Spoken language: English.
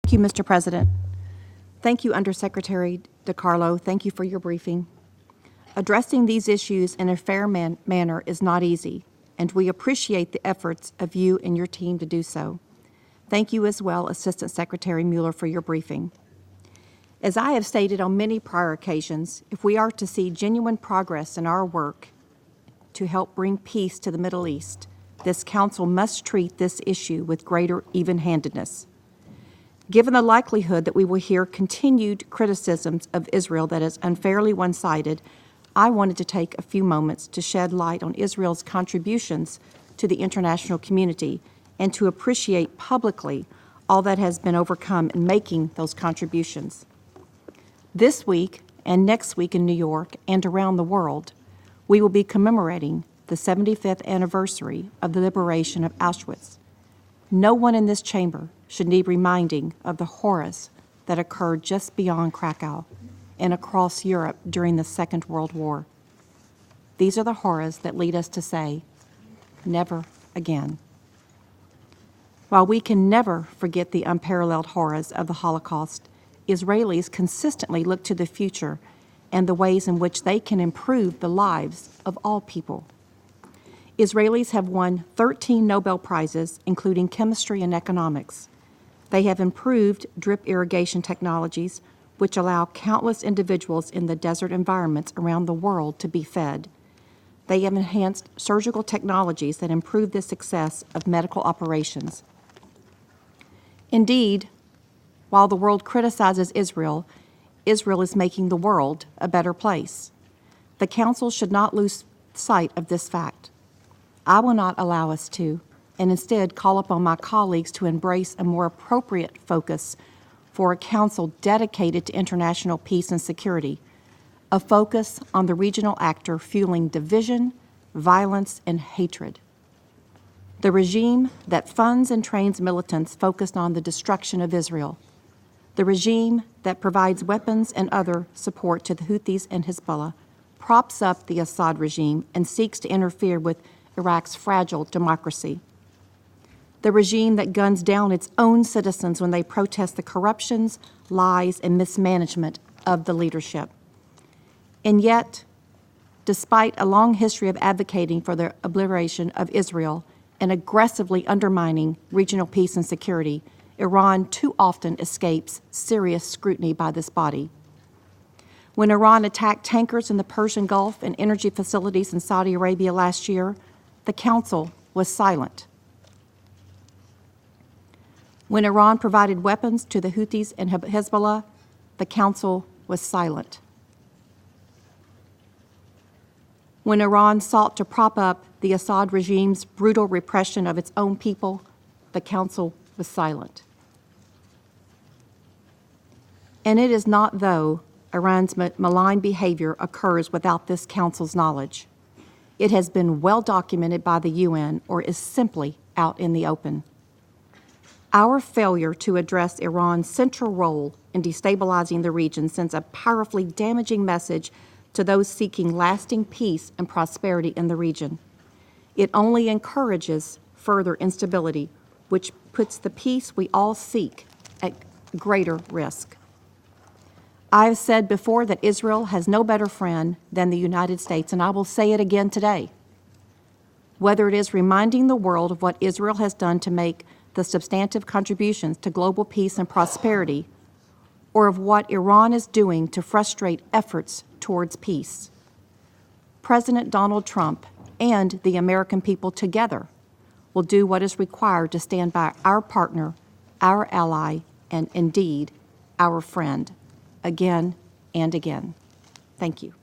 Thank you, Mr. President. Thank you, Undersecretary DiCarlo. Thank you for your briefing. Addressing these issues in a fair manner is not easy, and we appreciate the efforts of you and your team to do so. Thank you as well, Assistant Secretary Mueller, for your briefing. As I have stated on many prior occasions, if we are to see genuine progress in our work to help bring peace to the Middle East, this Council must treat this issue with greater even-handedness. Given the likelihood that we will hear continued criticisms of Israel that is unfairly one-sided, I wanted to take a few moments to shed light on Israel's contributions to the international community and to appreciate publicly all that has been overcome in making those contributions. This week and next week in New York and around the world, we will be commemorating the 75th anniversary of the liberation of Auschwitz. No one in this chamber should need reminding of the horrors that occurred just beyond Krakow and across Europe during the Second World War. These are the horrors that lead us to say, never again. While we can never forget the unparalleled horrors of the Holocaust, Israelis consistently look to the future and the ways in which they can improve the lives of all people. Israelis have won 13 Nobel Prizes, including chemistry and economics. They have improved drip irrigation technologies, which allow countless individuals in the desert environments around the world to be fed. They have enhanced surgical technologies that improve the success of medical operations. Indeed, while the world criticizes Israel, Israel is making the world a better place. The Council should not lose sight of this fact. I will not allow us to, and instead call upon my colleagues to embrace a more appropriate focus for a Council dedicated to international peace and security, a focus on the regional actor fueling division, violence, and hatred. The regime that funds and trains militants focused on the destruction of Israel. The regime that provides weapons and other support to the Houthis and Hezbollah props up the Assad regime and seeks to interfere with Iraq's fragile democracy. The regime that guns down its own citizens when they protest the corruptions, lies, and mismanagement of the leadership. And yet, despite a long history of advocating for the obliteration of Israel and aggressively undermining regional peace and security, Iran too often escapes serious scrutiny by this body. When Iran attacked tankers in the Persian Gulf and energy facilities in Saudi Arabia last year, the Council was silent. When Iran provided weapons to the Houthis and Hezbollah, the Council was silent. When Iran sought to prop up the Assad regime's brutal repression of its own people, the Council was silent. And it is not though Iran's malign behavior occurs without this Council's knowledge. It has been well documented by the UN or is simply out in the open. Our failure to address Iran's central role in destabilizing the region sends a powerfully damaging message to those seeking lasting peace and prosperity in the region. It only encourages further instability, which puts the peace we all seek at greater risk. I have said before that Israel has no better friend than the United States, and I will say it again today. Whether it is reminding the world of what Israel has done to make the substantive contributions to global peace and prosperity, or of what Iran is doing to frustrate efforts towards peace, President Donald Trump and the American people together will do what is required to stand by our partner, our ally, and indeed, our friend, again and again. Thank you.